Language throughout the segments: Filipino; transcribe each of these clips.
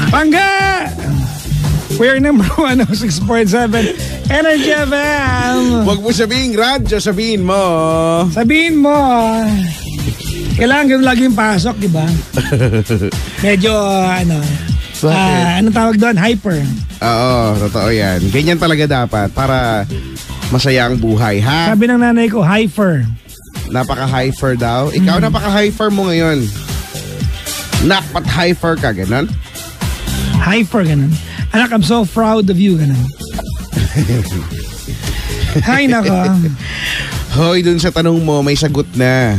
Pangga! We're number 106.7 Energy FM. Huwag mo sabihin radyo, sabihin mo. Sabihin mo. Kailangan ganun lagi yung pasok, di ba? Medyo, anong tawag doon? Hyper. Oo, totoo yan. Ganyan talaga dapat para masaya ang buhay, ha? Sabi ng nanay ko, hyper. Napaka-hyper daw. Ikaw, napaka-hyper mo ngayon. Napat-hyper ka, ganun? Hyper, ganun. Anak, I'm so proud of you, ganun. Hay, nako. Hoy, dun sa tanong mo, may sagot na.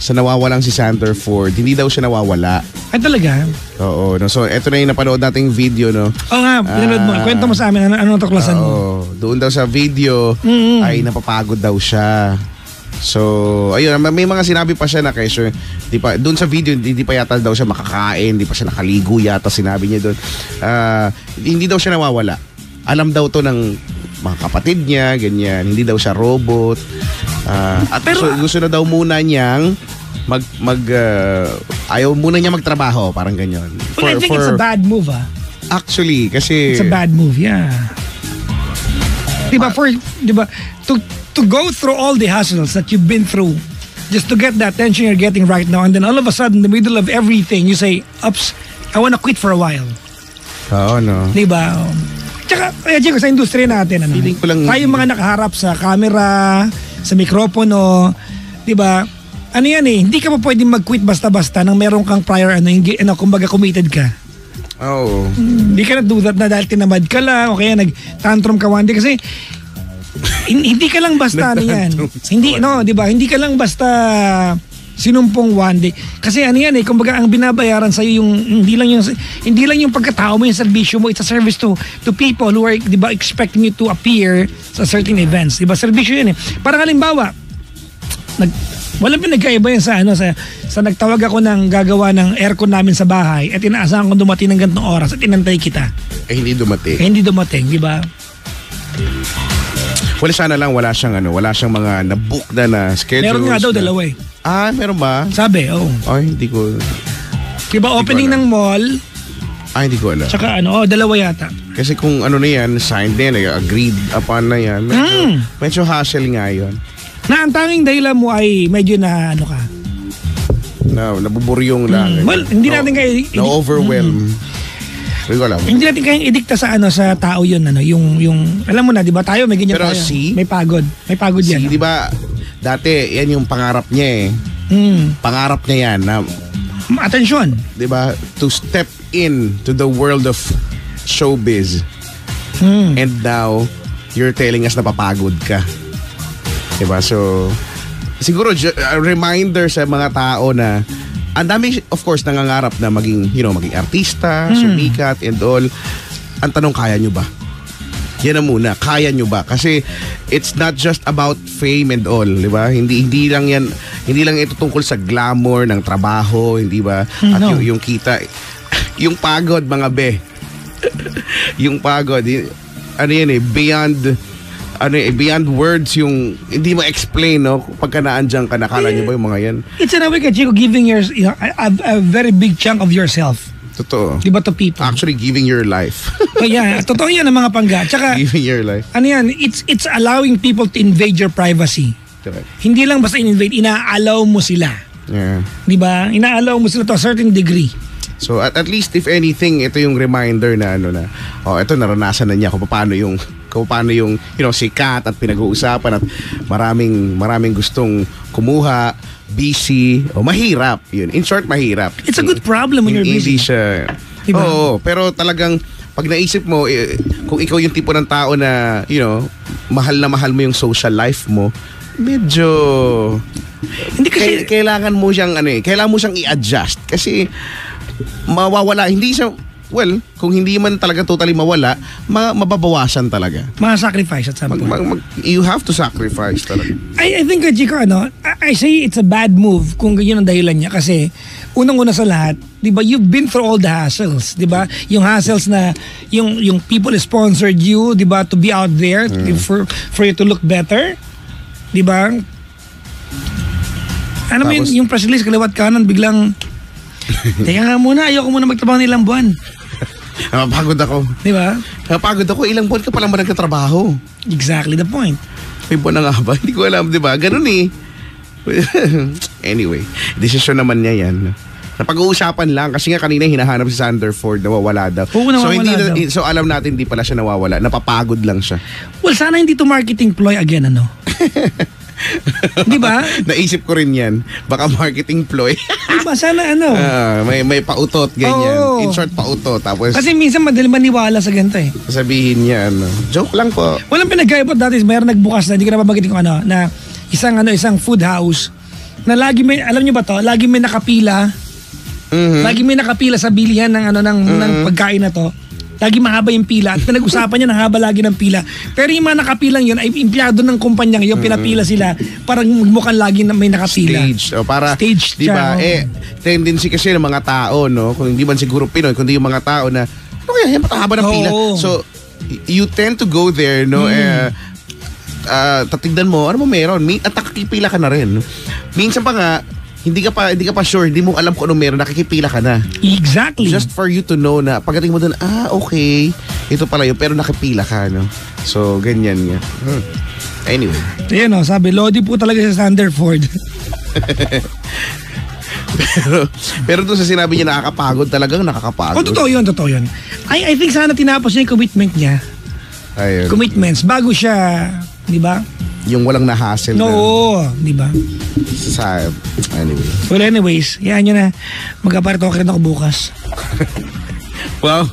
Sa nawawalang si Sanderford. Hindi daw siya nawawala. Ay, talaga? Oo. No? So, eto na yung napanood nating video, no? Oo nga, pinanood mo. Kwento mo sa amin, anong tuklasan mo? Oo. Doon daw sa video, ay napapagod daw siya. So, ayun, may mga sinabi pa siya na kesyo, doon sa video, hindi pa yata daw siya makakain, hindi pa siya nakaligo yata, sinabi niya doon. Hindi daw siya nawawala. Alam daw to ng mga kapatid niya, ganyan. Hindi daw siya robot. Pero gusto na daw muna niyang ayaw muna niya magtrabaho, parang ganyan. Well, I think it's a bad move, Actually, kasi it's a bad move, yeah. Diba, to go through all the hassles that you've been through just to get the attention you're getting right now, and then all of a sudden, in the middle of everything, you say, "Ups, I wanna quit for a while." Oo, no. Diba? Tsaka, Chico, sa industriya natin, tayo mga nakaharap sa camera, sa mikropono, diba? Ano yan hindi ka pa pwedeng mag-quit basta-basta nang meron kang prior, kumbaga committed ka. Oo. Hindi ka na do that na dahil tinamad ka lang, o kaya nag-tantrum ka one day, kasi hindi ka lang basta yan. Diba? Hindi ka lang basta sinumpong one day. Kasi kumbaga ang binabayaran sa iyo hindi lang yung pagkatao mo, yung serbisyo mo, it's a service to people who are, diba, expecting you to appear sa certain events. Diba? Serbisyo yan Parang halimbawa, walang pinagkaiba yan sa nagtawag ako ng gagawa ng aircon namin sa bahay at inaasahan ko dumating ng ganitong oras at inantay kita. Hindi dumating. Diba? Wala sana lang, wala siyang mga na-book na schedules. Meron nga daw dalawa meron ba? Sabi, oo. Ay, hindi ko. Diba opening ng mall? Ay, hindi ko alam. Tsaka dalawa yata. Kasi kung na yan, signed din, agreed upon na yan. Medyo hassle nga yun. Na ang tanging dahilan mo ay medyo na ka? Nabuburyong lang. Well, hindi natin kayo na-overwhelm. Hindi natin kayang idikta sa sa tao yun, yung alam mo na, 'di ba? Tayo may ganyan. Pero tayo. May pagod yan. 'Di ba? Dati yan yung pangarap niya Pangarap niya yan na atensyon. 'Di ba? To step in to the world of showbiz. And now you're telling us na papagod ka. 'Di ba? So siguro a reminder sa mga tao na ang dami, of course, nangangarap na maging artista, sumikat and all. Ang tanong, kaya nyo ba? Yan na muna, kaya nyo ba? Kasi it's not just about fame and all, di ba? Hindi lang ito tungkol sa glamour ng trabaho, hindi ba? At yung kita, yung pagod, mga be. Yung pagod, beyond words, yung hindi mo explain, pagka naandyan ka, nakala nyo ba yung mga yan? It's in a way, Chico, giving a very big chunk of yourself. Totoo. Diba to people? Actually, giving your life. Totoo yan ang mga pangga. Tsaka, giving your life. It's allowing people to invade your privacy. Correct. Hindi lang basta invade, ina-allow mo sila. Yeah. Diba? Ina-allow mo sila to a certain degree. So at least if anything, ito yung reminder na ito naranasan na niya kung paano yung sikat at pinag-uusapan at maraming gustong kumuha, busy, mahirap yun. In short, mahirap. It's a good problem when you're busy. Hindi siya. Diba? Oo, pero talagang pag naisip mo, kung ikaw yung tipo ng tao na, mahal na mahal mo yung social life mo, medyo hindi kasi kailangan mo siyang i-adjust kasi mawawala, hindi siya, kung hindi man talaga totally mawala, mababawasan talaga. Sacrifice at some point. You have to sacrifice talaga. I think, Chico, I say it's a bad move kung yun ang dahilan niya kasi unang-una sa lahat, di ba, you've been through all the hassles, di ba? Yung hassles na yung people sponsored you, di ba, to be out there for you to look better, di ba? Yung press release, kaliwat kanan, biglang Teka nga muna, ayoko muna magtrabaho ng ilang buwan. Napapagod ako. Di ba? Napapagod ako. Ilang buwan ka pa lang ba nagtatrabaho? Exactly the point. May buwan na nga ba? Hindi ko alam, di ba? Ganun eh. Anyway, desisyon naman niya yan. Napag-uusapan lang kasi nga kanina hinahanap si Sanderford, nawawala daw. Oo, nawawala daw. So alam natin hindi pala siya nawawala, napapagod lang siya. Well, sana hindi to marketing ploy again, ano? Di ba? Naisip ko rin yan. Baka marketing ploy. Di ba? Sana ano? May pautot, ganyan. Oo. In short, pautot. Tapos Kasi minsan madali maniwala sa ganito eh. sabihin niya, joke lang po. Walang pinagkaiba dati, mayroon nagbukas na, hindi ko na mabagitin kung ano, na isang food house na lagi may, alam niyo ba to, lagi may nakapila. Lagi may nakapila sa bilihan ng ng pagkain na to. Lagi mahaba yung pila at pinag-usapan niya na haba lagi ng pila. Pero yung mga nakapilang yun ay empleyado ng kumpanya yung pinapila sila parang mukhang lagi na may nakapila. Stage. O para, Stage di ba? siya, Tendency kasi ng mga tao, no? Kung hindi man siguro Pinoy, kundi yung mga tao na, ano kaya, matahaba ng pila. Oo. So, you tend to go there, no? Tatigdan mo, ano mo meron? At nakakipila ka na rin. Minsan pa nga, hindi ka pa sure, hindi mo alam kung ano meron, nakikipila ka na. Exactly. Just for you to know na pagdating mo doon, okay, ito pala yun, pero nakipila ka, no? So, ganyan nga. Anyway. Ayan o, sabi, Lodi po talaga sa Sanderford. pero doon sa sinabi niya nakakapagod, talagang nakakapagod. Totoo yun. I think sana tinapos niya yung commitment niya. Ayun. Commitments, bago siya, di ba? Yung walang na-hassle. No, di ba? Anyway. Well, anyways, yan yun na. Magkaparitoke rin ako bukas. Wow.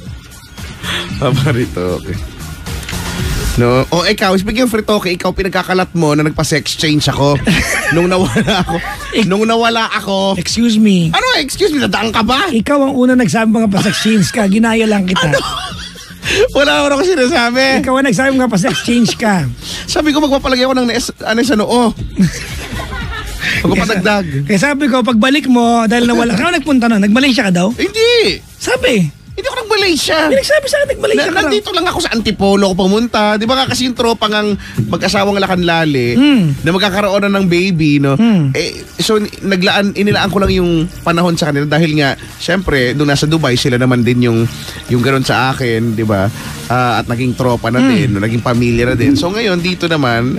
Paparito, okay. No, ikaw, speaking of fritoke, ikaw pinagkakalat mo na nagpa-sex change ako nung nawala ako. Excuse me. Ano, excuse me, nadaan ka ba? Ikaw ang una nagsabi mga pa-sex change ka. Ginaya lang kita. Wala ako sinasabi. Ikaw ang nagsabi mga pa-sex change ka. Sabi ko magpapalagay ako ng sa noo. Magpapadagdag. Kaya sabi ko, pagbalik mo, dahil nawala. Kaya nagpunta na, nag-Malaysia ka daw? Hindi. Sabi. Hindi ako nag-Malaysia. Pinagsabi sa akin, nag-Malaysia ka daw. Nandito lang ako sa Antipolo ko pumunta. Di ba nga kasi yung tropa ngang mag-asawang lakan-lali na magkakaroon na ng baby, no? So inilaan ko lang yung panahon sa kanila dahil nga, syempre, doon nasa Dubai, sila naman din yung gano'n sa akin, di ba? At naging tropa na din, no? Naging pamilya na din. So ngayon, dito naman,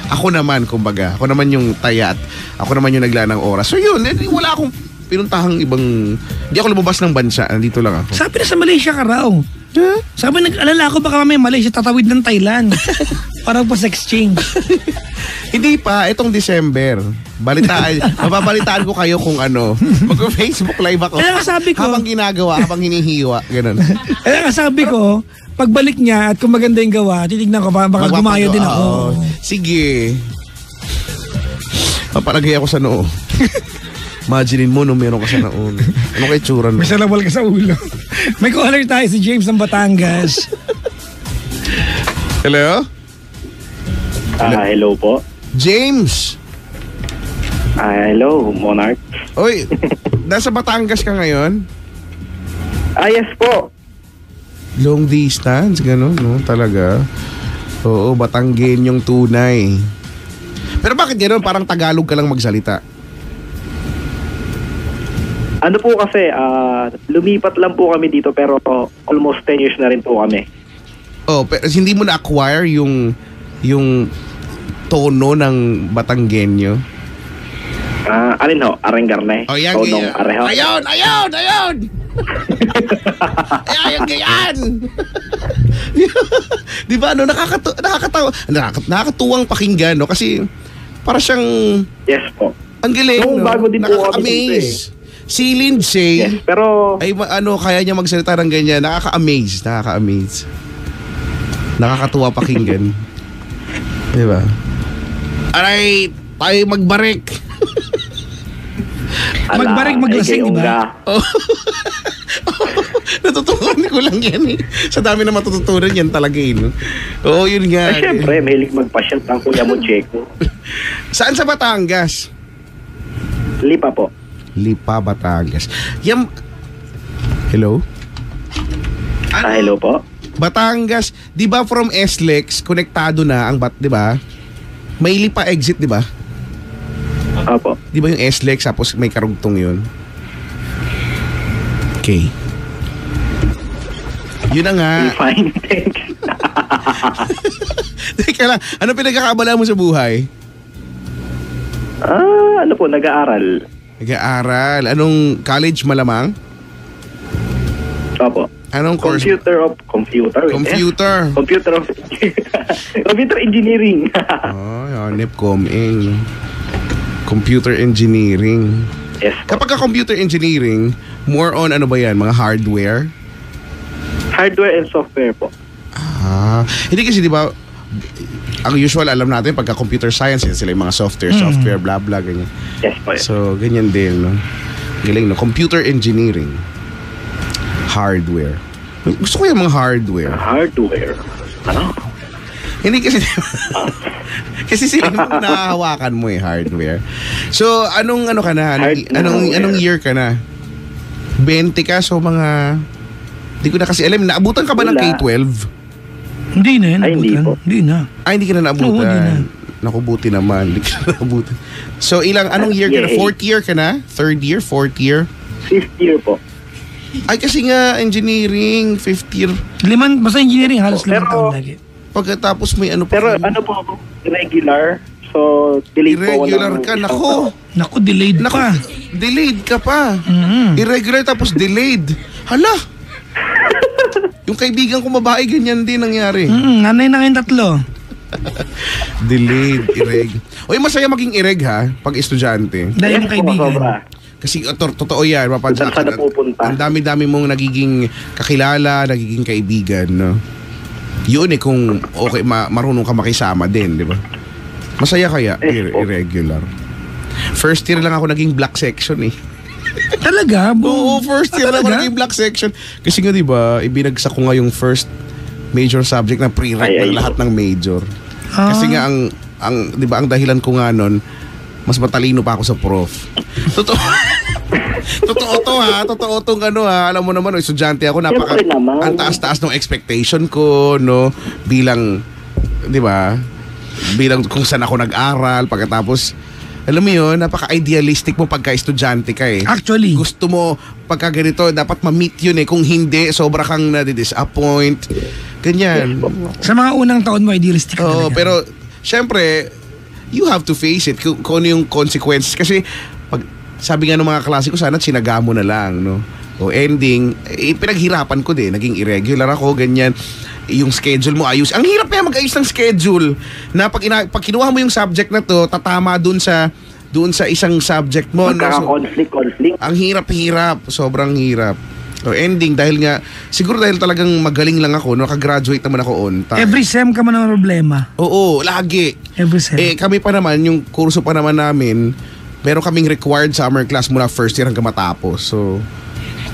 ako naman, kumbaga, ako naman yung taya at ako naman yung naglaan ng oras. So yun, wala akong pinuntahang ibang, hindi ako lumabas ng bansa, nandito lang ako. Sabi na sa Malaysia ka raw. Sabi, nag-alala ako baka may Malaysia tatawid ng Thailand. Parang pa sex change. Hindi pa, itong December. Mababalitaan ko kayo kung ano. Mag-Facebook live ako. Kaya sabi ko, habang ginagawa, habang hinihiwa, ganun. Kaya sabi ko, pagbalik niya at kung maganda yung gawa, titignan ko, baka gumaya din ako. Sige. Papalagay ako sa noo. Imaginin mo nung meron ka sa noo. Ano kay tsura no? May salawal ka sa ulo. May caller tayo si James ng Batangas. Hello? Hello po. James! Hello, Monarch. Oy, nasa Batangas ka ngayon? Yes po. Long distance, gano'n, no? Talaga. Oo, Batanggenyong tunay. Pero bakit gano'n? Parang Tagalog ka lang magsalita. Ano po kasi, lumipat lang po kami dito pero almost 10 years na rin po kami. Oh, pero hindi mo na-acquire yung tono ng Batanggenyo? Alin ho? Arengarne? Oh, yan, Tonong yan. areho? Ayun! Ayun, ganyan! Di ba, no? Nakakatuwang pakinggan, no? Kasi, para siyang... Yes po. Ang galing, Nung no? bago din po kami Nakaka-amaze. Si Lindsay, Yes, pero... ay kaya niya magsalita ng ganyan. Nakaka-amaze. Nakakatuwa pakinggan. Di ba? Alright, tayo magbarik. Magbarik, maglasing, di ba? Natutunan ko lang yan eh. Sa dami na matututunan yan talaga eh. No? Oo, yun nga. Siyempre, mahilig magpasyal ang kuya mo, Checo. Saan sa Batangas? Lipa po. Lipa, Batangas. Hello? Hello po. Batangas, di ba from SLEX, konektado na ang di ba? May Lipa exit, di ba? Opo. Di ba yung SLEX, tapos may karugtong yun? Okay. Yun na nga. Fine, thanks. Teka lang, ano pinagkakabala mo sa buhay? Ano po, nag-aaral. Nag-aaral. Anong college malamang? Opo. Anong course? Computer. Computer engineering. Oh, NEPCOM-ing. Computer engineering. Yes po. Kapag computer engineering, more on ano ba yan? Mga hardware? Hardware and software po. Hindi kasi di ba, ang usual alam natin pagka computer science, sila yung mga software, blah blah, ganyan. Yes po. Yes. So, ganyan din, no? Galing, no? Computer engineering. Hardware. Gusto ko yung mga hardware. Hardware? Ano? Hindi kasi, kasi sila yung nahahawakan mo hardware. So, anong ano ka na? Anong year ka na? 20 ka, so mga, hindi ko na kasi alam, naabutan ka ba ng K-12? Hindi na yan, hindi po. Hindi na. Hindi ka na naabutan. Oo, hindi na. Naku, buti naman. Hindi ka na naabutan. So, anong year ka na? 4th year ka na? 3rd year? 4th year? 5th year po. Ay, kasi nga, engineering, 5th year. Basta engineering, halos 5 taon lagi. Pagkatapos may ano pa. Pero ano po ako, irregular. So, delayed po. Irregular ka, nako. Naku, delayed pa. Delayed ka pa. Mm-hmm. Irregular tapos delayed. Hala! Yung kaibigan ko babae, ganyan din nangyari. Nanay na kayong 3. Delayed, Oy, masaya maging ireg ha, pag estudyante. Dahil yung kaibigan. Kasi totoo yan, mapadya ka. Ang dami-dami mong nagiging kakilala, nagiging kaibigan, no? Yun kung okay, marunong ka makisama din, di ba? Masaya kaya, irregular. First year lang ako naging black section Talaga? Oo, first year lang ako naging black section. Kasi nga, di ba, ibinagsak ko nga yung first major subject na pre-rec ng lahat ng major. Kasi nga, di ba, ang dahilan ko nga nun, mas matalino pa ako sa prof. Totoo. Totoo to ha. Totoo tong Alam mo naman, estudyante ako, ang taas-taas ng expectation ko, no? Bilang, di ba? Bilang kung saan ako nag-aral, pagkatapos, alam mo yun, napaka-idealistic mo pagka-estudyante ka Actually. Gusto mo, pagka ganito, dapat ma-meet yun Kung hindi, sobra kang na-disappoint. Ganyan. Sa mga unang taon mo, idealistic ka talaga. Pero, syempre, you have to face it kung ano yung consequences. Kasi, sabi nga ng mga klase ko, sana sinaga mo na lang, no? O ending, pinaghirapan ko din. Naging irregular ako, ganyan. Yung schedule mo ayos. Ang hirap kaya mag-ayos ng schedule. Na pag kinuha mo yung subject na to, tatama dun sa isang subject mo. Magkaka-conflict. Ang hirap-hirap. Sobrang hirap. O ending, dahil talagang magaling lang ako, nakagraduate naman ako on time. Every sem ka man ang problema. Oo, lagi. Every sem. Kami pa naman, yung kurso pa naman namin, meron kaming required summer class mula first year hanggang matapos. So,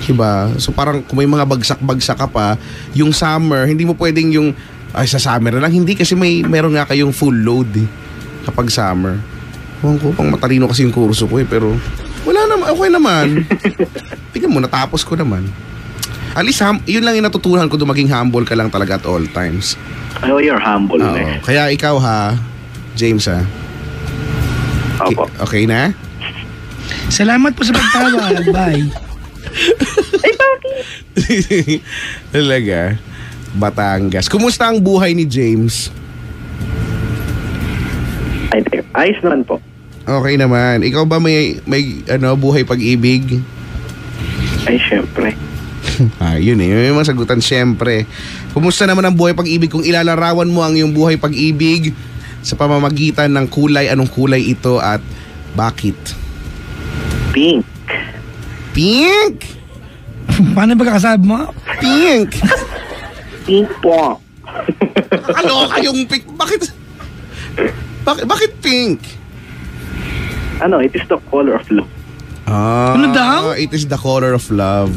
diba? So parang kung may mga bagsak-bagsak ka pa, yung summer, hindi mo pwedeng sa summer na lang. Hindi kasi meron nga kayong full load kapag summer. Huwag ko, pang matalino kasi yung kurso ko pero wala naman, okay naman. Tingnan mo, natapos ko naman. At least, yun lang yung natutunan ko, maging humble ka lang talaga at all times. Oh, you're humble. Kaya ikaw ha, James ha. Opo. Okay na? Salamat po sa pagtawag. Bye. Ay, bakit? Talaga. Batangas. Kumusta ang buhay ni James? Ayos naman po. Okay naman. Ikaw ba may buhay pag-ibig? Ay, syempre. Yun yung mga sagutan, syempre. Kumusta naman ang buhay pag-ibig? Kung ilalarawan mo ang iyong buhay pag-ibig sa pamamagitan ng kulay, anong kulay ito at bakit? Pink. Pink? Paano ba kakasabi mo? Pink. Pink po. Nakakaloka yung pink. Bakit pink? It is the color of love. Ano daw? It is the color of love.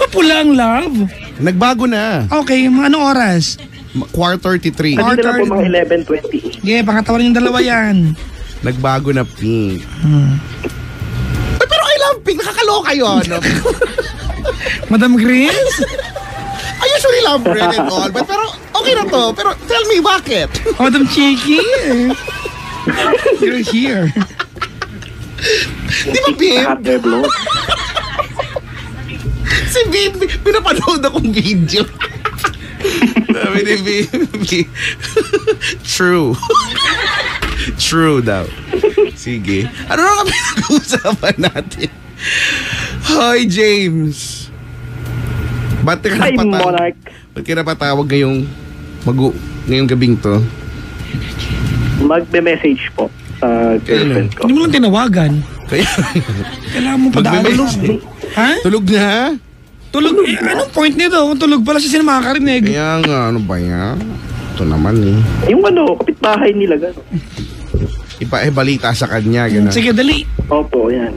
Pula ang love. Nagbago na. Okay, anong oras? 4:33. Dito na po mga 11:20. Yeah, pakatawarin yung dalawa yan. Nagbago na pink. Ay, pero I love pink. Nakakaloka yun. Madam Grace? I usually love red and all. Pero okay na to. Pero tell me, bakit? Madam Cheeky? You're here. Di ba, Pim? Hot air blow. Si Pinapanood akong video. Sabi ni Bibi. True. True daw. Sige. Ano na kami nag-uusapan natin? Hi, James. Ba't ka Hi, napatawag? Monarch. Ba't ka napatawag ngayong gabing to? Magbe-message po sa girlfriend ko. Hindi mo lang tinawagan. Kaya, Kailangan mo padaan. Magme-message. Ha? tulog na? Tulog? Anong point nito? Kung tulog pala siya makakarinig. Kaya nga, ano ba yan? Ito naman eh. Yung kapitbahay nila gano'n. Balita sa kanya, gano'n. Sige, dali. Opo, yan.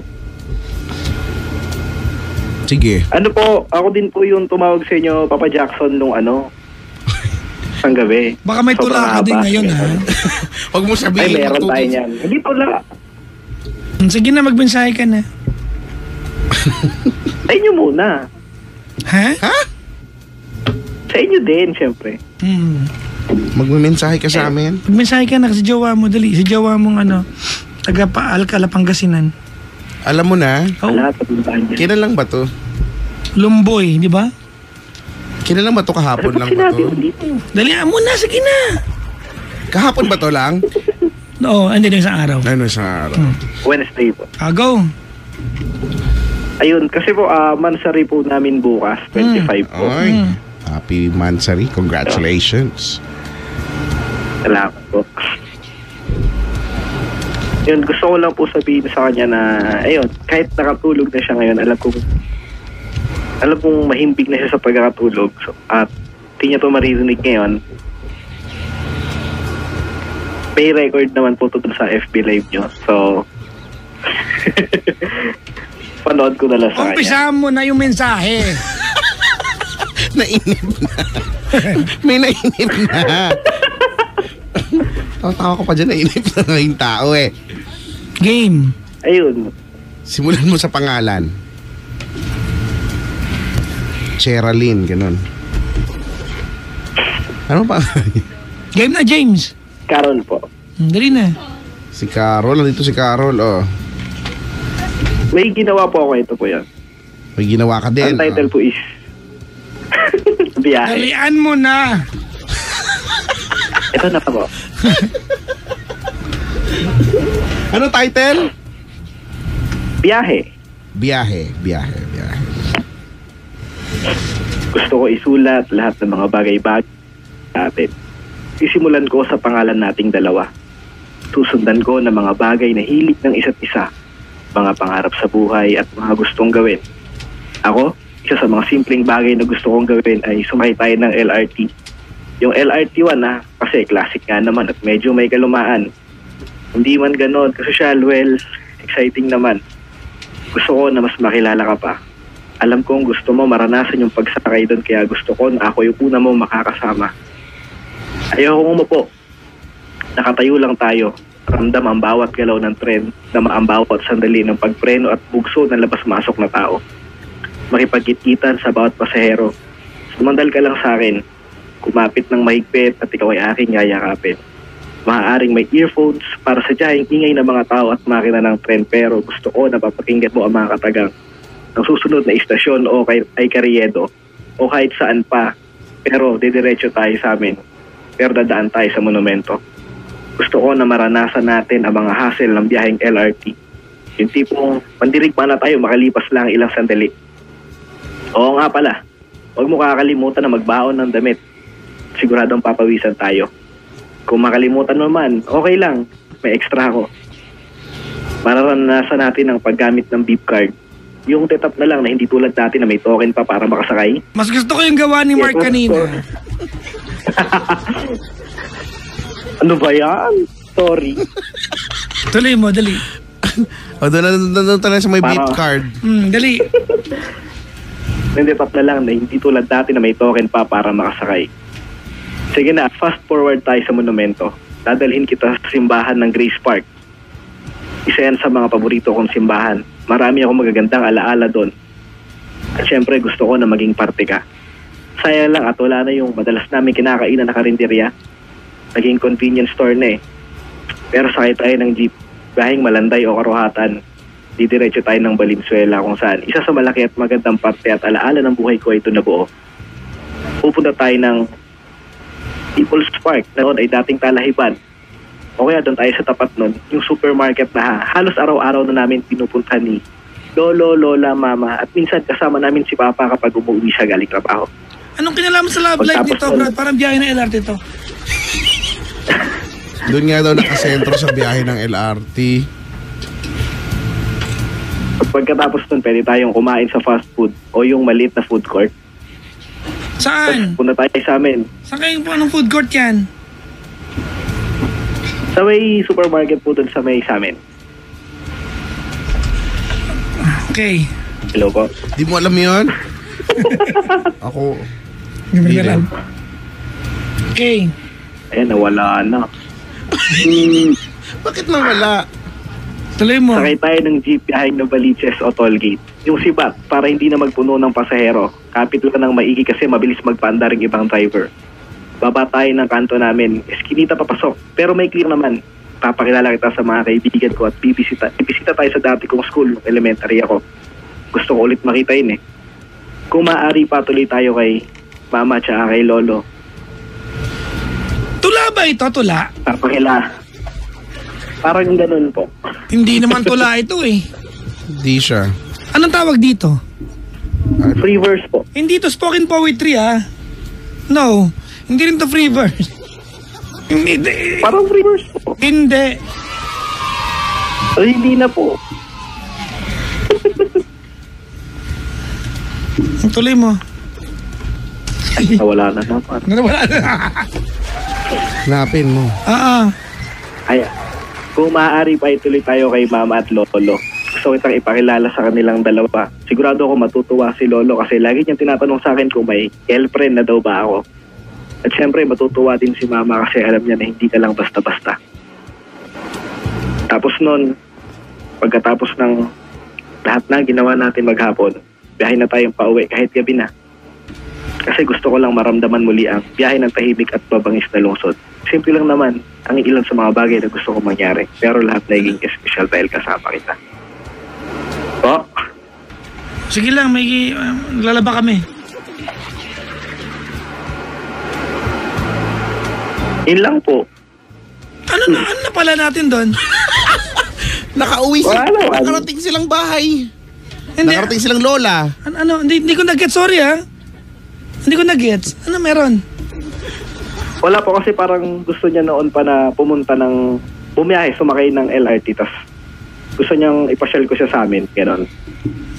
Sige. Ano po, ako din po yung tumawag sa inyo, Papa Jackson, nung sang gabi. Baka may Sobrang tula ka din haba. ngayon, ha? Huwag mo Ay, sabihin. meron tayo niyan. Hindi tula. Sige na, magmensahe ka na. Sa inyo muna. Ha? Ha? Sa inyo din, syempre. Magme-mensahe ka sa amin? Magmensahe ka na kasi jowa mo, dali. Si jowa mong taga-Alcala, Pangasinan. Alam mo na, Oh, Lahat ng puntahan niya. kailan lang ba to? Lumboy, di ba? Kailan lang ba to? Kahapon lang ba Sinabi to? mo dito. Dali mo na, sige na. Kahapon ba to lang? Oo, hindi na isang araw. Ano sa araw? Wednesday po. Go. Ayun, kasi po, mansari po namin bukas, 25 po. Ay, happy Mansari. Congratulations. Salamat po. Yun, gusto ko lang po sabihin sa kanya na, ayun, kahit nakatulog na siya ngayon, alam kong mahimbing na siya sa pagkakatulog. So, at di niya to maririnig ngayon. May record naman po ito sa FB Live nyo. So, panood ko na lang sa kanya. Umpisahan mo na yung mensahe. Nainip na. May nainip na. Tawa ko pa dyan, nainip na nga yung tao eh. Game. Ayun. Simulan mo sa pangalan. Cheryl, ganun. Ano pa? Game na, James. Carol po. Dali na. Si Carol, nandito si Carol, oh. May ginawa po ako, ito po yan. May ginawa ka din. Ang title po is Biyahe. Dalian mo na. Ito na po. Ano title? Biyahe. Biyahe. Gusto ko isulat lahat ng mga bagay-bagay natin. Sisimulan ko sa pangalan nating dalawa. Susundan ko ng mga bagay na hilig ng isa't isa, mga pangarap sa buhay at mga gustong gawin. Ako, isa sa mga simpleng bagay na gusto kong gawin ay sumakay tayo ng LRT. Yung LRT1 kasi classic nga naman at medyo may kalumaan. Hindi man ganon kasosyal, well, exciting naman. Gusto ko na mas makilala ka pa. Alam kong gusto mo maranasan yung pagsakay doon, kaya gusto ko na ako yung una mo makakasama. Ayaw kong umupo. Nakatayo lang tayo. Ramdam ang bawat galaw ng tren, dama ang bawat sandali ng pagpreno at bugso ng labas-masok na tao. Makipagkit-kitan sa bawat pasahero. Sumandal ka lang sa akin. Kumapit ng mahigpit at ikaw ay aking yayakapin. Maaaring may earphones para sadyang ingay ng mga tao at makina ng tren, pero gusto ko na papakinggan mo ang mga katagang ng susunod na istasyon o ay Carriedo o kahit saan pa, pero didiretso tayo sa amin, pero dadaan tayo sa monumento. Gusto ko na maranasan natin ang mga hassle ng biyaheng LRT, yung tipong mandirigma na tayo makalipas lang ilang sandali. Oo nga pala, huwag mo kakalimutan na magbaon ng damit. Siguradong papawisan tayo. Kung makalimutan naman, okay lang, may extra ako. Mararanasan natin ang paggamit ng beep card. Yung tetap na lang na hindi tulad natin na may token pa para makasakay. Mas gusto ko yung gawa ni Mark kanina. Ano ba yan? Sorry. Tuloy mo, dali. O, doon tayo sa may beep card. Dali. Yung tetap na lang na hindi tulad natin na may token pa para makasakay. Sige na, fast forward tayo sa monumento. Dadalhin kita sa simbahan ng Grace Park. Isa yan sa mga paborito kong simbahan. Marami akong magagandang alaala doon. At syempre gusto ko na maging parte ka. Sayang lang at wala na yung madalas namin kinakainan na karinderya. Naging convenience store na eh. Pero sakay tayo ng jeep, bahing Malanday o Karuhatan. didiretso tayo ng Valenzuela kung saan isa sa malaki at magandang parte at alaala ng buhay ko ay ito na buo. Pupunta tayo ng People's Park na noon ay dating Talahiban. O kaya doon tayo sa tapat nun, yung supermarket na halos araw-araw na namin pinupunta ni Lolo, Lola, Mama at minsan kasama namin si Papa kapag umuwi siya galing trabaho. Anong kinalaman sa love life dito, Brad? Parang biyahe ng LRT to. Doon nga daw nakasentro sa biyahe ng LRT. Pagkatapos nun, pwede tayong kumain sa fast food o yung maliit na food court. Saan? Punta tayo sa amin. Saan kayo po? Anong food court yan? Sa may supermarket po doon sa may sa amin. Okay. Hello po. Di mo alam yun? Ako. Hindi ko alam. Okay. Ayan, nawala na. Bakit nawala? Tuloy mo. Sakay tayo ng jeep behind Novaliches o tollgate. Yung sibat, para hindi na magpuno ng pasahero. Kapit lang ng maigi kasi mabilis magpaandar yung ibang driver. Baba tayo ng kanto namin. Eskinita papasok. Pero may clear naman. Papakilala kita sa mga kaibigan ko at bibisita tayo sa dati kong school, elementary ako. Gusto ko ulit makita yun eh. Kung maaari patuloy tayo kay Mama at kay Lolo. Tula ba ito? Tula? Papakilala. Parang ganun po. Hindi naman tula ito eh. Di siya. Anong tawag dito? Free verse po. Hindi to spoken poetry ah. No. Hindi rin to free verse. Hindi. Parang free verse po. Hindi. Ay, hindi na po. Tuloy mo. Nawala na naman. Wala na. Hanapin mo. Ay, kung maaari pa ituloy tayo kay Mama at Lolo. Gusto kitang ipakilala sa kanilang dalawa. Sigurado ako matutuwa si Lolo kasi lagi niyang tinatanong sa akin kung may girlfriend na daw ba ako. At syempre matutuwa din si Mama kasi alam niya na hindi ka lang basta-basta. Tapos nun, pagkatapos ng lahat na ginawa natin maghapon, biyahe na tayong pauwi kahit gabi na. Kasi gusto ko lang maramdaman muli ang biyahe ng tahimik at mabangis na lungsod. Simple lang naman ang ilan sa mga bagay na gusto ko mangyari. Pero lahat naging espesyal dahil kasama kita. Po? Sige lang, may lalaba kami. Yun lang po. Ano na pala natin doon? Nakauwi sila. Wala naman. Nakarating silang bahay. Hindi. Nakarating silang lola. Hindi ko na-get, sorry ha. Hindi ko na-gets. Ano meron? Wala po kasi parang gusto niya noon pa na pumunta ng bumiyahe, sumakay ng LRT. Tas gusto niyang ipasyal ko siya sa amin. Ganon.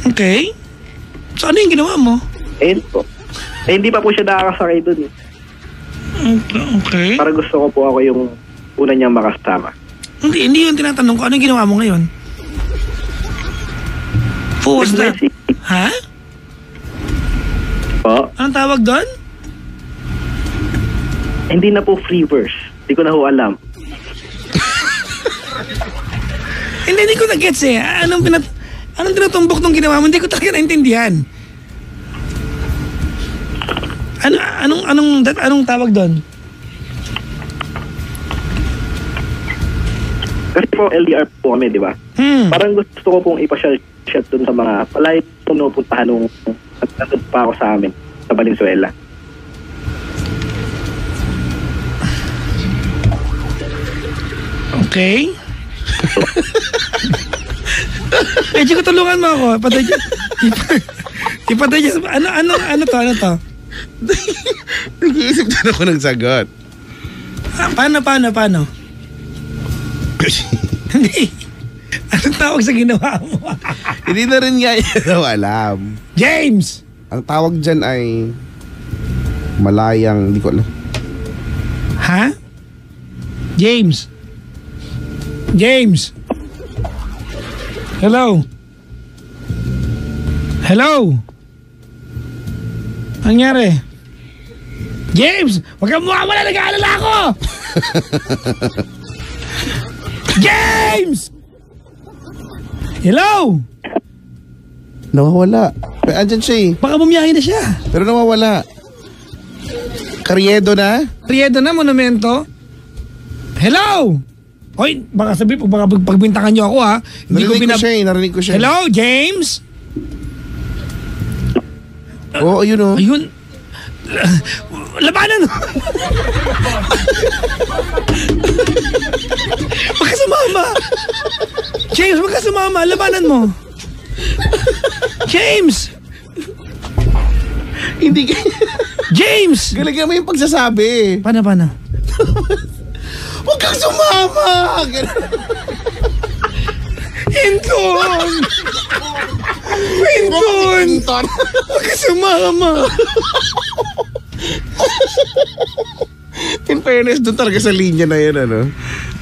Okay. So ano yung ginawa mo? Ayun po. Eh hindi pa po siya nakakasakay dun. Okay. Parang gusto ko po ako yung una niyang makasama. Hindi yung tinatanong ko. Ano yung ginawa mo ngayon? Who was that? Ha? Po? Anong tawag doon? Hindi na po free verse. Hindi ko na ho alam. Hindi ko na-gets eh. Anong tinutumbok nung ginawa mo? Hindi ko talaga naintindihan. Anong tawag doon? Kasi po LDR po kami, di ba? Parang gusto ko pong ipasyal dun sa mga palay pinupuntahan nung nandun pa ako sa amin sa Valenzuela. Okay. Medyo ko tulungan mo ako. Ipatay niya. Ano to? Nag-iisip na ako ng sagot. Paano? Hindi. Anong tawag sa ginawa mo? Hindi na rin nga yun alam. James! Ang tawag dyan ay malayang, hindi ko alam. Ha? James? Hello? Nangyari? James! Huwag kang mawawala, nag-aalala ako! James! Hello? Nawawala. Pero andyan siya eh. Baka bumiyahe na siya. Pero nawawala. Karyedo na? Riedo na, monumento. Hello? Hoy, baka sabihin, baka pagbintangan nyo ako ha. Narinig ko siya. Hello, James? Oo, yun o. Ayun. Labanan! Huwag ka sumama! James, huwag ka sumama! Labanan mo! James! Hindi ka... James! Galing mo yung pagsasabi. Paano? Huwag kang sumama! Hinton! Huwag ka sumama! In fairness, doon talaga sa linya na yun, ano?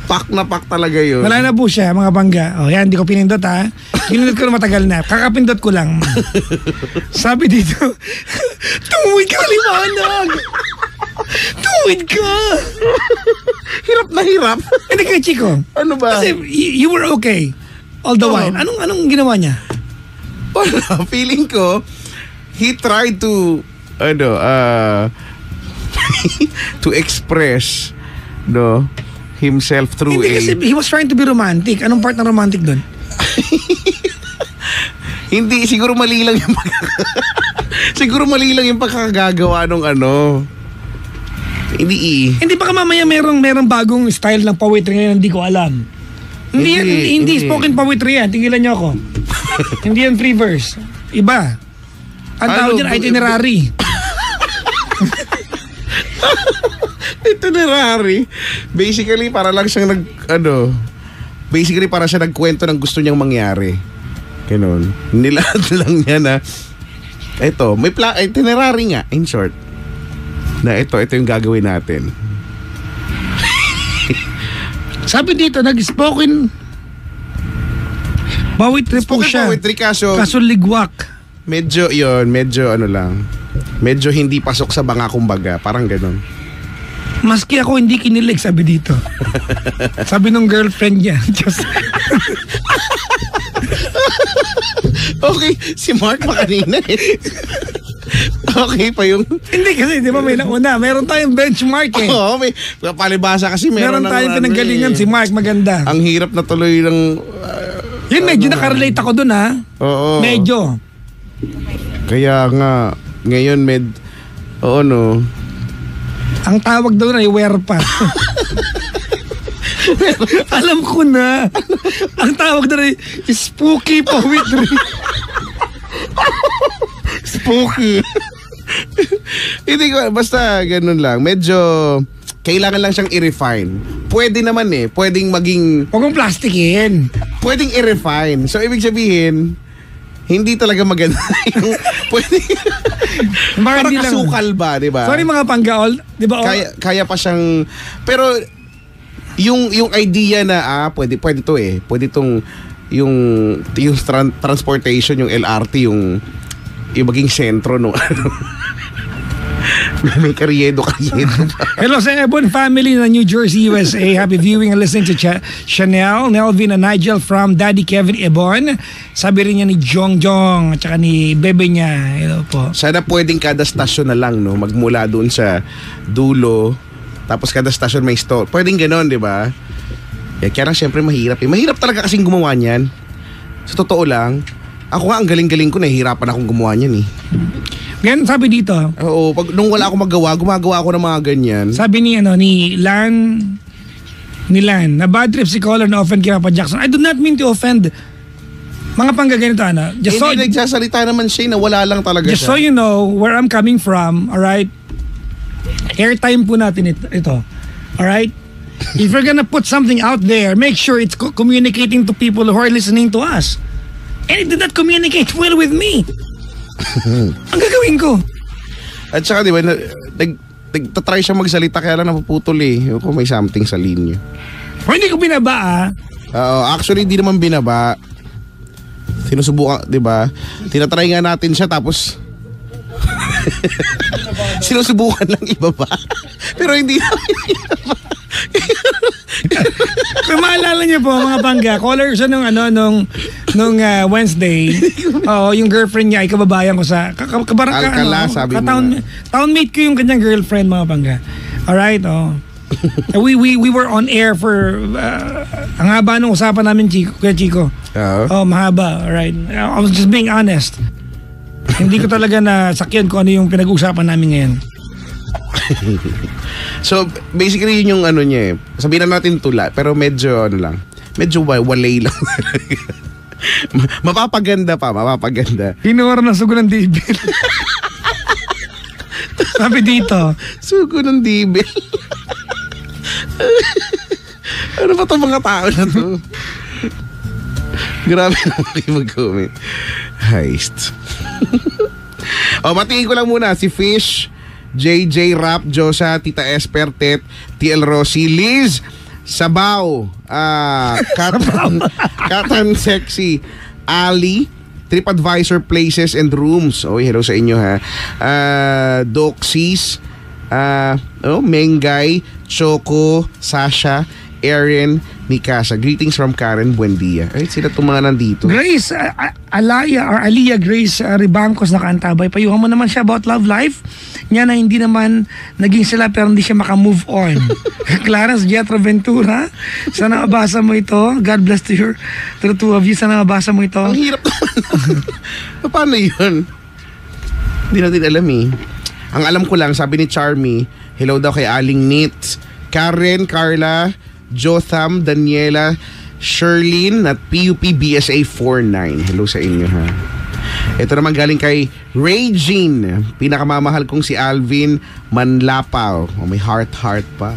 Pak na pak talaga yun. Wala na po siya, mga bangga. O yan, hindi ko pinindot ha. Pinindot ko na matagal na. Kakapindot ko lang. Sabi dito, tuwid ka, liwanag! Tuwid ka! Hirap na hirap. Hindi ka, Chico. Ano ba? Kasi you were okay all the while. Anong ginawa niya? Wala, feeling ko, he tried to, to express, himself through Hindi kasi he was trying to be romantic. Anong part ng romantic doon? Hindi, siguro mali lang yung pagkakagawa nung Hindi baka mamaya merong bagong style ng poetry na hindi ko alam. Hindi spoken poetry yan. Tigilan niyo ako. Hindi yan free verse. Iba. Ang tawag dyan, itinerary. Itinerary. Basically, para lang siyang para siya nagkwento ng gusto niyang mangyari. Ganun. Nilad lang niya na ito, may itinerary nga, in short. Na ito yung gagawin natin. Sabi dito, nag-spoken poetry po siya. Poetry kaso ligwak. medyo hindi pasok sa banga kumbaga. Parang ganun. Maski ako hindi kinilig, sabi dito. Sabi nung girlfriend niya. Just... Okay, si Mark pa kanina eh. Okay pa yung... Hindi kasi, di ba may nauna? Meron tayong benchmark eh. Oo, may palibasa kasi meron tayong pinanggalingan si Mark, maganda. Ang hirap na tuloy ng... Yun, medyo nakarelate ako dun ha. Oo. Medyo. Kaya nga, ngayon ang tawag daw na werpa. Alam ko na. Ang tawag daw na spooky poetry. Spooky. Hindi ko, basta ganun lang. Medyo kailangan lang siyang i-refine. Pwede naman pwedeng maging... Huwag mong plastikin. Pwedeng i-refine. So, ibig sabihin, hindi talaga maganda. Pwede... Parang kasukal ba, di ba? Sorry mga panggaol, di ba? Kaya pa siyang... Pero, yung idea na, pwede to Pwede tong, yung transportation, yung LRT, yung maging sentro, May karyedo. Hello sa Ebon family na New Jersey, USA. Happy viewing and listening to Chanel, Nelvin and Nigel from Daddy Kevin Ebon. Sabi rin niya ni Jong at saka ni bebe niya. Hello po. Sana pwedeng kada stasyon na lang, magmula doon sa dulo. Tapos kada stasyon may store. Pwedeng ganon, di ba? Kaya lang syempre mahirap. Mahirap talaga kasing gumawa niyan. Sa totoo lang, ako nga ang galing-galing ko, nahihirapan akong gumawa niyan Ganyan sabi dito. Oo, nung wala akong gumagawa ako ng mga ganyan. Sabi ni Lan, na bad trip si caller na offend kina pa Jackson. I do not mean to offend. Mga panggaganito, Hindi nagsasalita naman siya na wala lang talaga just siya. So you know where I'm coming from, alright? Airtime po natin ito. Alright? If you're gonna put something out there, make sure it's communicating to people who are listening to us. And it did not communicate well with me. Ang gagawin ko. At saka di ba, nagtatry siya magsalita kaya lang napuputol kung may something sa linya. O hindi ko binaba actually hindi naman binaba. Sinusubukan, di ba? Tinatry nga natin siya tapos sinusubukan lang ibaba. Pero hindi namin ibaba. Kung maalala niyo po mga bangga, caller siya nung Wednesday. Yung girlfriend niya ay kababayan ko sa Alcala, sabi mo. Townmate ko yung kanyang girlfriend mga bangga. Alright, We were on air for ang haba ng usapan namin, Kuya Chico. Oh, mahaba. Alright. I was just being honest. Hindi ko talaga nasakyan kung ano yung pinag-uusapan namin ngayon. So, basically yun yung ano niya eh. Sabihin na natin tula, pero medyo ano lang. Medyo walay lang. Mapapaganda. Hinuwar na sugo ng dibil. Sabi dito. Sugo ng dibil. Ano ba itong mga tao na to? Grabe naman kayo mag-comment. Heist. Matingin ko lang muna si Fish, JJ Rap, Josa, Tita Esper, Tet, TL Rossi, Liz, Sabaw, Katan Sexy, Ali, TripAdvisor Places and Rooms. Hello sa inyo ha. Doxys, Mengay, Choco, Sasha, Erin, Mikasa. Greetings from Karen Buendia. Sila itong mga nandito. Grace, Aliyah Grace Ribangcos nakaantabay. Payuhan mo naman siya about love life. Niya na hindi naman naging sila pero hindi siya makamove on. Clarence Jetro Ventura, sana mabasa mo ito. God bless to the two of you. Sana mabasa mo ito. Ang hirap naman. Paano yun? Hindi natin alam eh. Ang alam ko lang, sabi ni Charmy, hello daw kay Aling Nitz, Karen, Carla, Jotham, Daniela, Sherlyn at PUP BSA 49. Hello sa inyo ha. Ito naman galing kay Regine, pinakamamahal kong si Alvin Manlapaw. May heart pa.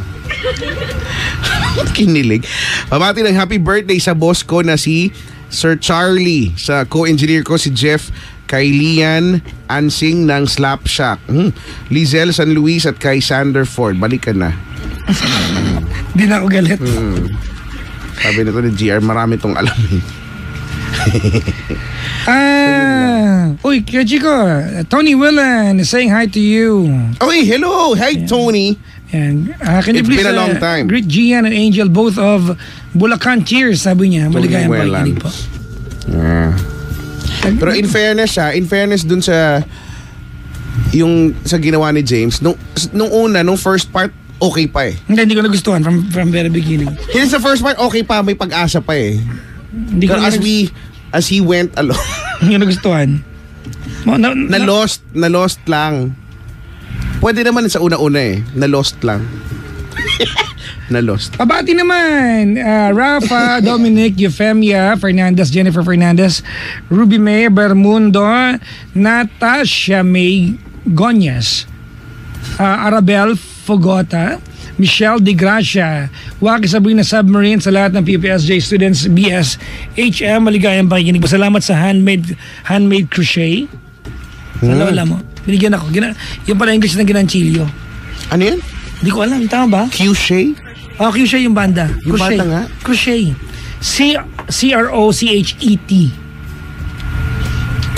Kinilig. Pabati ng happy birthday sa boss ko na si Sir Charlie, sa co-engineer ko si Jeff, kay Lian Ansing ng Slap Shack, Lizelle San Luis at kay Sander Ford. Balikan na. Di na ako galit. Sabi nito ni GR, marami tong alam eh. Uy, Kuya Chico, Tony Willan is saying hi to you. Hello. Hi, Tony. And can you It's please been a long time. greet Gian and Angel, both of Bulacan. Cheers, sabi niya. Maligayang pakikinig po. Pero in fairness dun sa yung sa ginawa ni James, nung first part, okay pa eh. Hindi ko nagustuhan from very beginning. Yun sa first part, okay pa, may pag-asa pa eh. Hindi ko as he went along. Hindi ko nagustuhan. Na-lost lang. Pwede naman sa una-una eh. Na-lost lang. Na-lost. Pabati naman, Rafa, Dominic, Eufemia, Fernandez, Jennifer Fernandez, Ruby May, Bermundo, Natasha May Gonyas, Arabel Fogota, Michelle De Gracia, Waki Sabrina Submarine, sa lahat ng PPSJ students, BS, HM, maligayang pakikinig. Salamat sa handmade crochet. Sa lola mo. Binigyan ako. Yung pala English na ginanchilyo. Ano yan? Hindi ko alam. Tama ba? Crochet? Crochet yung banda. Yung crochet. banda nga? Crochet. C-R-O-C-H-E-T.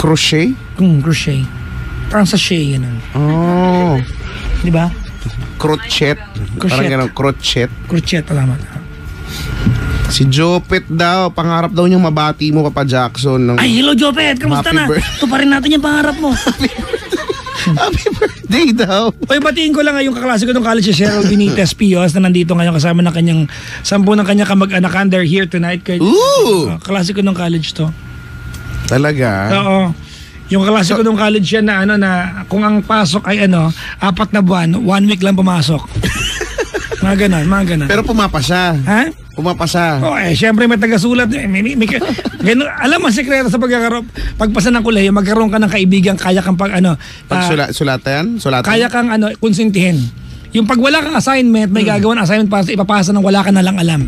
Crochet? Crochet. Parang sa shay, yun. Oh. Di ba? Crochet. Parang gano'n, crochet. Crochet, alamat. Si Jopet daw, pangarap daw niyang mabati mo, Papa Jackson. Ay, hello Jopet, kamusta na? Ito pa rin natin yung pangarap mo. Happy birthday daw. Oy, batiin ko lang yung kaklase ko ng college, si Cheryl Benitez Pios, na nandito ngayon kasama ng kanyang 10 ng kanyang kamag-anakan. They're here tonight. Kaklase ko ng college to. Talaga? Oo. Yung kaklase ko ng college yan na kung ang pasok ay 4 na buwan, 1 week lang pumasok. Mga ganon. Pero pumapasa. Ha? Pumapasa. Syempre may tagasulat. Alam mo, sekreto sa pagpasa ng kolehiyo, magkaroon ka ng kaibigan, kaya kang Sulatan? Kaya kang konsintihin. Yung pag wala kang assignment, may gagawin assignment para ipapasa ng wala ka na lang alam.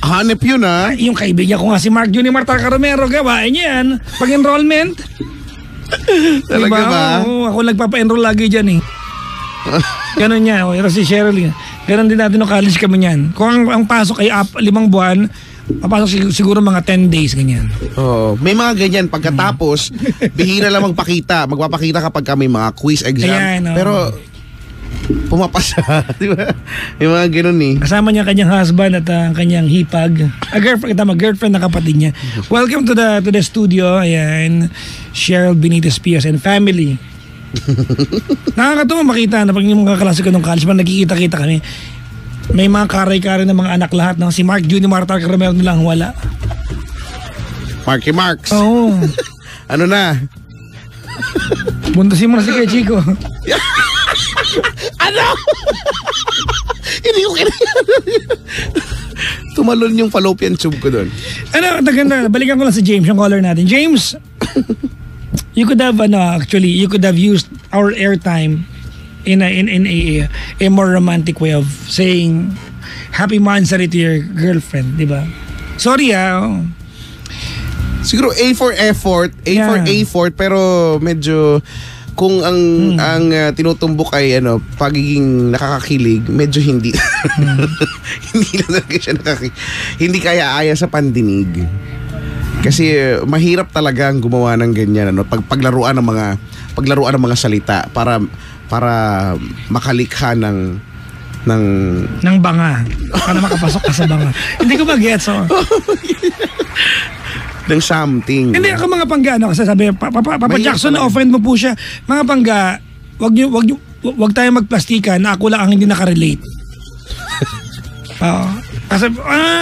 Hanep yun ha. Yung kaibigan ko nga si Mark Juni Marta Caromero, gawain niya yan. Pag-enrollment. Talaga ba? Ako nagpapa-enroll lagi dyan eh. Ganon niya. Pero si Cheryl, ganon din natin no college kami niyan. Kung ang pasok ay 5 buwan, papasok siguro mga 10 days, ganyan. May mga ganyan. Pagkatapos, bihira lang magpapakita kapag may mga quiz exam. Ayan, pero pumapasa. Di ba? May mga ganon eh. Kasama niya kanyang husband at kanyang hipag. Girlfriend na kapatid niya. Welcome to the studio. Ayan. Cheryl Benitez Pios and family. Nakakatawa makita na pag yung mga kaklase ko nung college, pag nagkikita-kita kami, may mga karay-karay ng mga anak lahat. No? Si Mark Jr. Marta Carmelo lang wala. Marky Marks. Oo. Ano na? Buntasin mo na si Kuya Chico. Ano? Hindi ko tumalon yung fallopian tube ko doon. Ano, ganda. Balikan ko lang si James, yung caller natin. James, you could have used our airtime in a more romantic way of saying happy anniversary to your girlfriend, di ba? Sorry Siguro A for effort, pero medyo kung ang tinutumbok ay pagiging nakakakilig, medyo hindi. Hindi na talaga siya hindi kaya aya sa pandinig. Kasi mahirap talagang gumawa ng ganyan paglaruan ng mga salita para makalikha ng banga. Para makapasok ka sa banga. Hindi ko mag-gets. Ng something. Hindi ako mga pangga, kasi sabi, Papa Jackson, na-offend mo po siya. Mga pangga, wag tayo magplastikan na ako lang ang hindi nakarelate. Kasi,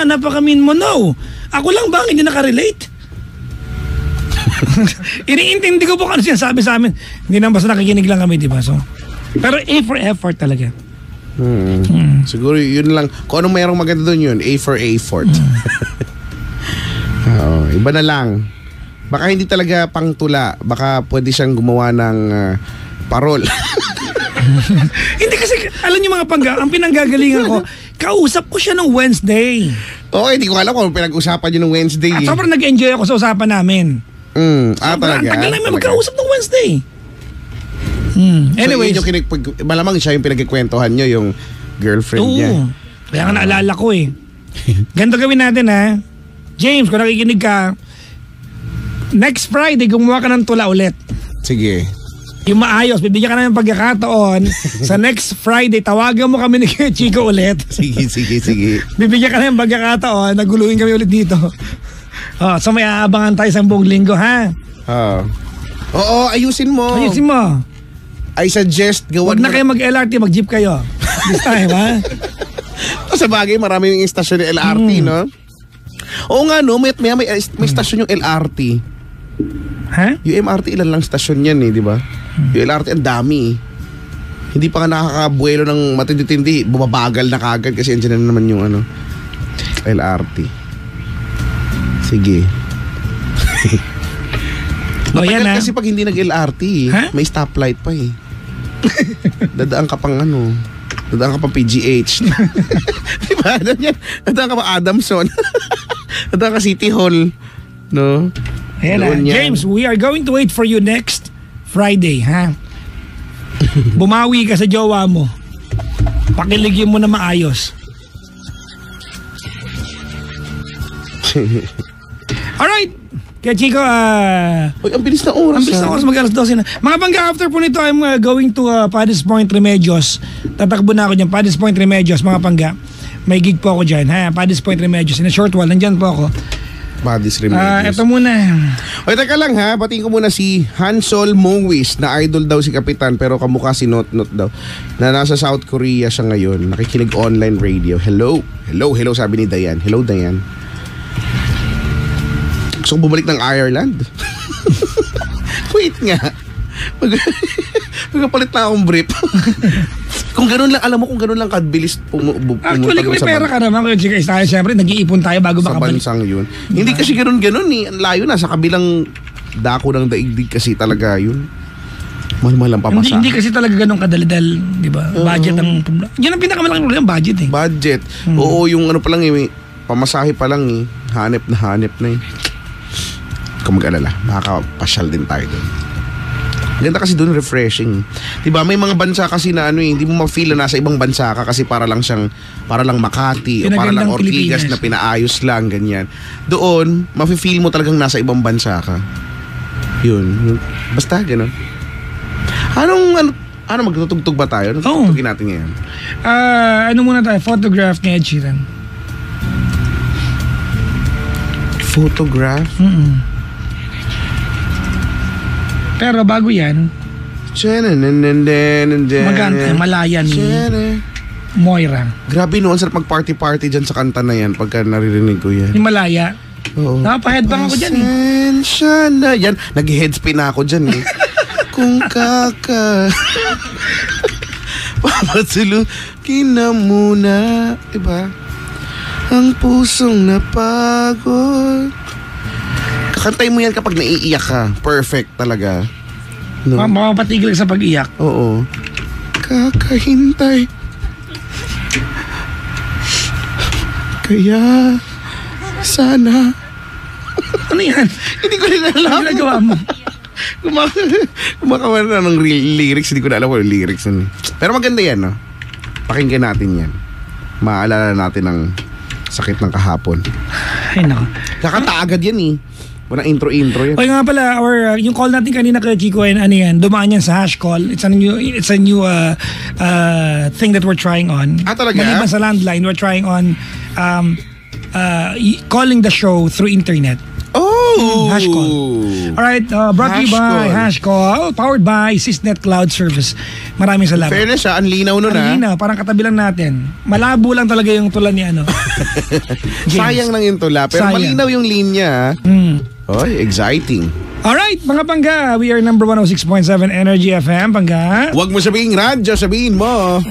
napakamin mo, no. Ako lang ba ang hindi nakarelate? Iniintindi ko po kung ano sinasabi sa amin. Hindi naman basta nakikinig lang kami, di ba? So, pero A for effort talaga. Siguro yun lang. Kung anong mayroong maganda doon yun, A for effort. Iba na lang. Baka hindi talaga pangtula. Baka pwede siyang gumawa ng parol. Hindi kasi, alam niyo mga pangga, ang pinanggagalingan ko, kausap ko siya nung Wednesday. Hindi ko alam kung pinag-usapan niyo nung Wednesday. At sobrang nag-enjoy ako sa usapan namin. Talaga? Ang tagal namin magkausap nung Wednesday. Anyways. So, malamang siya yung pinagkikwentuhan niyo, yung girlfriend niya. Kaya nga naalala ko Ganito gawin natin James, kung nakikinig ka, next Friday, gumawa ka ng tula ulit. Sige. Yung maayos, bibigyan ka na ng pagkakataon. Sa next Friday, tawagan mo kami ni Chico ulit. Sige. Bibigyan ka na ng pagkakataon, naguluhin kami ulit dito. So may aabangan tayo sa buong linggo, ha? Oo, ayusin mo. I suggest Huwag na kayo mag-LRT, mag-jeep kayo. This time, ha? Sa bagay, marami yung istasyon ng LRT, no? Oo nga, no? May stasyon yung LRT. Ha? Yung MRT, ilan lang stasyon yan di ba? Yung LRT, ang dami. Hindi pa nga nakakabuelo ng matindi-tindi. Bumabagal na kagad kasi andyan na naman yung LRT. Sige. Matagal kasi pag hindi nag-LRT, may stoplight pa Dadaan ka pang dadaan ka pang PGH. Diba? Dadaan ka pang Adamson. Dadaan ka City Hall. No? Ayan James, we are going to wait for you next Friday, ha? Bumawi ka sa jowa mo. Pakiligin mo na maayos. Alright. Kaya Chico, ang bilis na oras. Ang bilis na oras, mag-alas 12 na. Mga pangga, after po nito, I'm going to Paddy's Point Remedios. Tatakbo na ako dyan, Paddy's Point Remedios, mga pangga. May gig po ako dyan, ha? Paddy's Point Remedios. In a short while, nandyan po ako. Paddy's Remedios. Ito muna. Teka lang ha, batiin ko muna si Hansol Mowis, na idol daw si Kapitan, pero kamukha si Not daw. Na nasa South Korea siya ngayon, nakikinig online radio. Hello sabi ni Dayan. Hello Dayan. Gusto kong bumalik ng Ireland. Wait nga. Magkapalit na akong brief. Kung ganun lang, alam mo kung ganun lang kabilis pumunta actually, kung may pera ka naman, kung tayo, siyempre, nag-iipon tayo bago makabalik. Sa bansang yun. Diba? Hindi kasi ganun Ang layo na. Sa kabilang dako ng daigdig kasi talaga yun. Mahal-mahal ang pamasa. Hindi kasi talaga ganun kadalidal, di ba? Budget ang... Yan ang pinakamalaking problema, budget Budget. Oo, yung pa lang pamasahe pa lang hanep na Kung mag-alala, makakapasyal din tayo doon. Ganda kasi doon, refreshing. Diba, may mga bansa kasi na hindi mo ma-feel na nasa ibang bansa ka kasi para lang Makati o para lang Ortigas na pinaayos lang, ganyan. Doon, ma-feel mo talagang nasa ibang bansa ka. Yun. Basta, gano'n. Ano magtutugtog ba tayo? Ano tutugtugin natin ngayon? Ano muna tayo? Photograph ni Ed Sheeran. Photograph? Pero bago yan, Maganda, malaya ni Moira. Grabe no, ang sarap mag-party-party dyan sa kanta na yan pagka naririnig ko yan. Himalaya. Oo. Napaheadbang ako dyan eh. Pasensya na. Yan, nag-headspin na ako dyan eh. Kung papasulukin na muna. Diba? Ang pusong napagod. Kakantay mo yan kapag naiiyak ka. Perfect talaga. No? Makapatigil sa pag-iyak. Oo. Kakahintay. Kaya sana. Ano yan? Hindi ko rin alam. Ano ginagawa mo? Kumakawa na ng lyrics. Hindi ko na alam kung lyrics nun. Pero maganda yan, no? Pakinggan natin yan. Maalala natin ang sakit ng kahapon. Ay, nako. Kakanta agad yan eh. Walang intro-intro yan. Okay nga pala, yung call natin kanina kay Chico, ano yan, dumaan yan sa hash call. It's a new thing that we're trying on. Ah, talaga? Maliban sa landline, we're trying on calling the show through internet. Oh! Hash call. Alright, brought to you by Hash Call, powered by Sysnet Cloud Service. Maraming salamat. Fairness ang linaw nun Ang linaw, parang katabi lang natin. Malabo lang talaga yung tula ni ano. Sayang lang yung tula, pero Sayang. malinaw yung linya. Oy, exciting. Alright, mga Pangga, we are number 106.7 Energy FM, Pangga. Huwag mo sabihin radyo, sabihin mo.